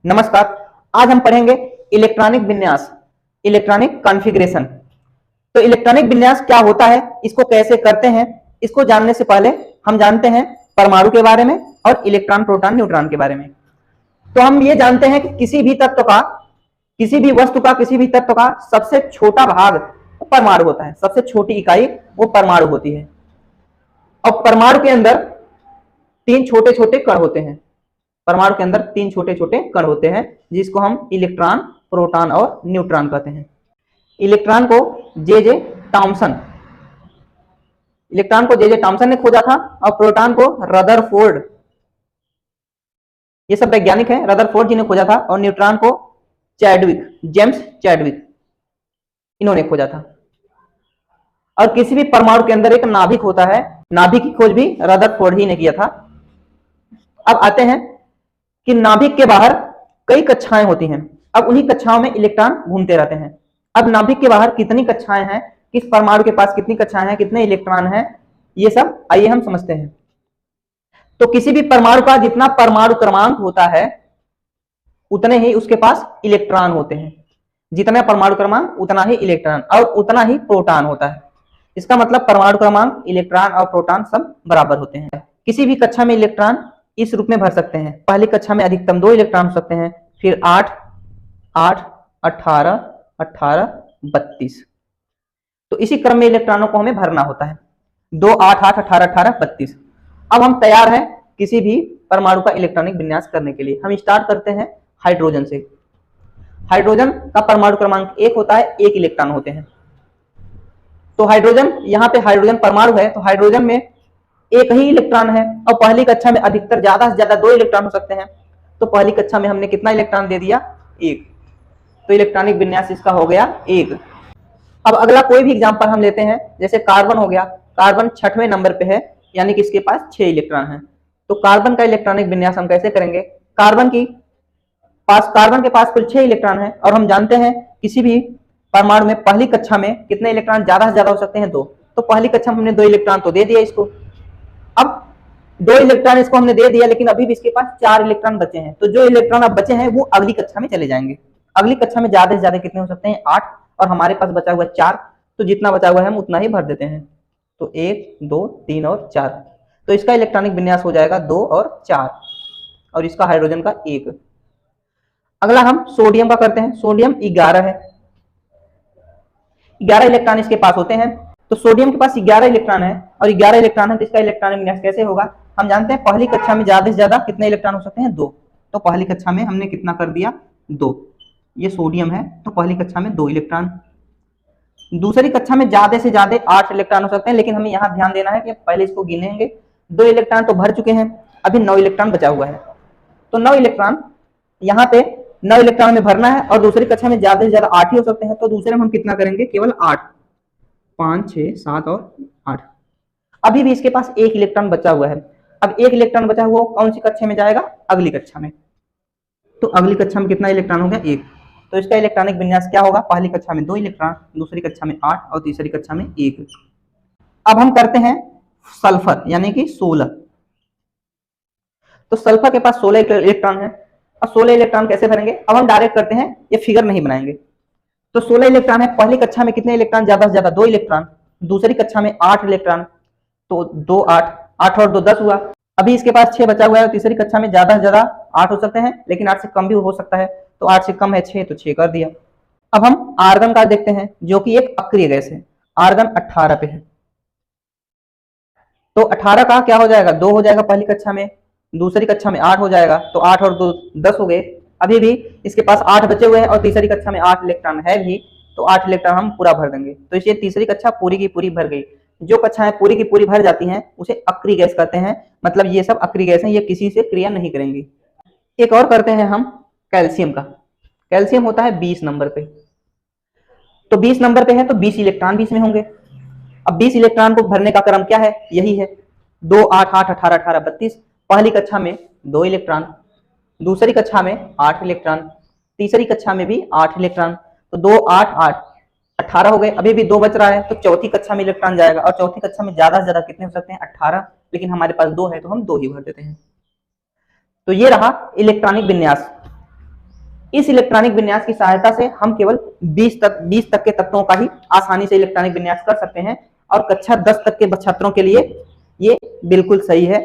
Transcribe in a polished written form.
नमस्कार। आज हम पढ़ेंगे इलेक्ट्रॉनिक विन्यास, इलेक्ट्रॉनिक कॉन्फ़िगरेशन। तो इलेक्ट्रॉनिक विन्यास क्या होता है, इसको कैसे करते हैं, इसको जानने से पहले हम जानते हैं परमाणु के बारे में और इलेक्ट्रॉन प्रोटॉन न्यूट्रॉन के बारे में। तो हम ये जानते हैं कि किसी भी तत्व का, किसी भी वस्तु का, किसी भी तत्व का सबसे छोटा भाग परमाणु होता है। सबसे छोटी इकाई वो परमाणु होती है। और परमाणु के अंदर तीन छोटे छोटे कण होते हैं। परमाणु के अंदर तीन छोटे छोटे कण होते हैं जिसको हम इलेक्ट्रॉन, प्रोटॉन और न्यूट्रॉन कहते हैं। इलेक्ट्रॉन को जे टॉमसन ने खोजा था और प्रोटॉन को रदरफोर्ड, ये सब वैज्ञानिक हैं, रदरफोर्ड जी ने खोजा था। और न्यूट्रॉन को जेम्स चैडविक, इन्होंने खोजा था। और किसी भी परमाणु के अंदर एक नाभिक होता है, नाभिक की खोज भी रदरफोर्ड ही ने किया था। अब आते हैं कि नाभिक के बाहर कई कक्षाएं होती हैं। अब उन्हीं कक्षाओं में इलेक्ट्रॉन घूमते रहते हैं। अब नाभिक के बाहर कितनी कक्षाएं हैं, किस परमाणु के पास कितनी कक्षाएं हैं, कितने इलेक्ट्रॉन हैं, ये सब आइए हम समझते हैं। तो किसी भी परमाणु का जितना परमाणु क्रमांक होता है उतने ही उसके पास इलेक्ट्रॉन होते हैं। जितना परमाणु क्रमांक उतना ही इलेक्ट्रॉन और उतना ही प्रोटॉन होता है। इसका मतलब परमाणु क्रमांक, इलेक्ट्रॉन और प्रोटॉन सब बराबर होते हैं। किसी भी कक्षा में इलेक्ट्रॉन इस रूप में भर सकते हैं। पहली कक्षा में अधिकतम 2 इलेक्ट्रॉन हो सकते हैं, फिर 8, 8, 18, 18, 32। तो इसी क्रम में इलेक्ट्रॉनों को हमें भरना होता है। 2, 8, 8, 18, 18, 32। अब हम तैयार हैं किसी भी परमाणु का इलेक्ट्रॉनिक विन्यास करने के लिए। हम स्टार्ट करते हैं हाइड्रोजन से। हाइड्रोजन का परमाणु क्रमांक 1 होता है, 1 इलेक्ट्रॉन होते हैं। तो हाइड्रोजन, यहाँ पे हाइड्रोजन परमाणु है तो हाइड्रोजन में एक ही इलेक्ट्रॉन है। और पहली कक्षा में अधिकतर ज्यादा से ज्यादा 2 इलेक्ट्रॉन हो सकते हैं। तो पहली कक्षा में हमने कितना इलेक्ट्रॉन दे दिया? 1। तो इलेक्ट्रॉनिक विन्यास इसका हो गया 1। अब अगला कोई भी एग्जांपल हम लेते हैं, जैसे कार्बन हो गया। कार्बन 6वें नंबर पे है, यानी कि इसके पास 6 इलेक्ट्रॉन है। तो कार्बन का इलेक्ट्रॉनिक विन्यास हम कैसे करेंगे? कार्बन के पास कुल 6 इलेक्ट्रॉन है और हम जानते हैं किसी भी परमाणु में पहली कक्षा में कितने इलेक्ट्रॉन ज्यादा से ज्यादा हो सकते हैं? 2। तो पहली कक्षा में हमने 2 इलेक्ट्रॉन तो दे दिया इसको। अब 2 इलेक्ट्रॉन इसको हमने दे दिया, लेकिन अभी भी इसके पास 4 इलेक्ट्रॉन बचे हैं। तो जो इलेक्ट्रॉन अब बचे हैं वो अगली कक्षा में चले जाएंगे। अगली कक्षा में ज्यादा से ज्यादा कितने हो सकते हैं? 8। और हमारे पास बचा हुआ 4, तो जितना बचा हुआ है हम उतना ही भर देते हैं। तो 1, 2, 3 और 4। तो इसका इलेक्ट्रॉनिक विन्यास हो जाएगा 2 और 4, और इसका हाइड्रोजन का 1। अगला हम सोडियम का करते हैं। सोडियम 11 है, 11 इलेक्ट्रॉन इसके पास होते हैं। तो सोडियम के पास 11 इलेक्ट्रॉन है और 11 इलेक्ट्रॉन है, तो इसका इलेक्ट्रॉनिक विन्यास कैसे होगा? हम जानते हैं पहली कक्षा में ज्यादा से ज्यादा कितने इलेक्ट्रॉन हो सकते हैं? 2। तो पहली कक्षा में हमने कितना कर दिया? 2। ये सोडियम है तो पहली कक्षा में 2 इलेक्ट्रॉन। दूसरी कक्षा में ज्यादा से ज्यादा 8 इलेक्ट्रॉन हो सकते हैं, लेकिन हमें यहाँ ध्यान देना है कि पहले इसको गिनेंगे। 2 इलेक्ट्रॉन तो भर चुके हैं, अभी 9 इलेक्ट्रॉन बचा हुआ है। तो 9 इलेक्ट्रॉन यहाँ पे 9 इलेक्ट्रॉन में भरना है और दूसरी कक्षा में ज्यादा से ज्यादा 8 ही हो सकते हैं। तो दूसरे में हम कितना करेंगे? केवल 8, 5, 6, 7 और 8। अभी भी इसके पास 1 इलेक्ट्रॉन बचा हुआ है। अब 1 इलेक्ट्रॉन बचा हुआ कौन सी कक्षा में जाएगा? अगली कक्षा में। तो अगली कक्षा में कितना इलेक्ट्रॉन हो गया? 1। तो इसका इलेक्ट्रॉनिक विन्यास क्या होगा? पहली कक्षा में 2 इलेक्ट्रॉन, दूसरी कक्षा में 8 और तीसरी कक्षा में 1। अब हम करते हैं सल्फर, यानी कि 16। तो सल्फर के पास 16 इलेक्ट्रॉन है। अब 16 इलेक्ट्रॉन कैसे भरेंगे? अब हम डायरेक्ट करते हैं, ये फिगर नहीं बनाएंगे। तो 16 इलेक्ट्रॉन है, पहली कक्षा में कितने इलेक्ट्रॉन ज्यादा से ज्यादा? 2 इलेक्ट्रॉन, दूसरी कक्षा में 8 इलेक्ट्रॉन। तो 2, 8, 8 और 2 10 हुआ। अभी इसके पास 6 बचा हुआ है। तीसरी कक्षा में ज्यादा से ज्यादा 8 हो सकते हैं, लेकिन 8 से कम भी हो सकता है। तो 8 से कम है 6, तो 6 कर दिया। अब हम आर्गन का देखते हैं, जो कि एक अक्रिय गैस है। आर्गन 18 पे है। तो 18 का क्या हो जाएगा? 2 हो जाएगा पहली कक्षा में, दूसरी कक्षा में 8 हो जाएगा। तो 8 और 2 10 हो गए। अभी भी इसके पास 8 बचे हुए हैं और तीसरी कक्षा में 8 इलेक्ट्रॉन है भी, तो 8 इलेक्ट्रॉन हम पूरा भर देंगे। तो इसलिए तीसरी कक्षा पूरी की पूरी भर गई। जो कक्षाएं पूरी की पूरी भर जाती हैं उसे अक्रिय गैस कहते हैं। मतलब ये सब अक्रिय गैस हैं, ये किसी से क्रिया नहीं करेंगी। एक और करते हैं हम कैल्शियम का। कैल्शियम होता है 20 नंबर पे। तो 20 नंबर पे है तो 20 इलेक्ट्रॉन भी इसमें होंगे। अब 20 इलेक्ट्रॉन को भरने का क्रम क्या है? यही है 2, 8, 8, 18, 18, 32। पहली कक्षा में 2 इलेक्ट्रॉन, दूसरी कक्षा में 8 इलेक्ट्रॉन, तीसरी कक्षा में भी 8 इलेक्ट्रॉन। तो 2, 8, 8, 18 हो गए। अभी भी 2 बच रहा है, तो चौथी कक्षा में इलेक्ट्रॉन जाएगा। और चौथी कक्षा में ज्यादा से ज्यादा कितने हो सकते हैं? 18। लेकिन हमारे पास 2 है तो हम 2 ही भर देते हैं। तो ये रहा इलेक्ट्रॉनिक विन्यास। इस इलेक्ट्रॉनिक विन्यास की सहायता से हम केवल 20 तक के तत्वों का ही आसानी से इलेक्ट्रॉनिक विन्यास कर सकते हैं और कक्षा 10 तक के छात्रों के लिए ये बिल्कुल सही है।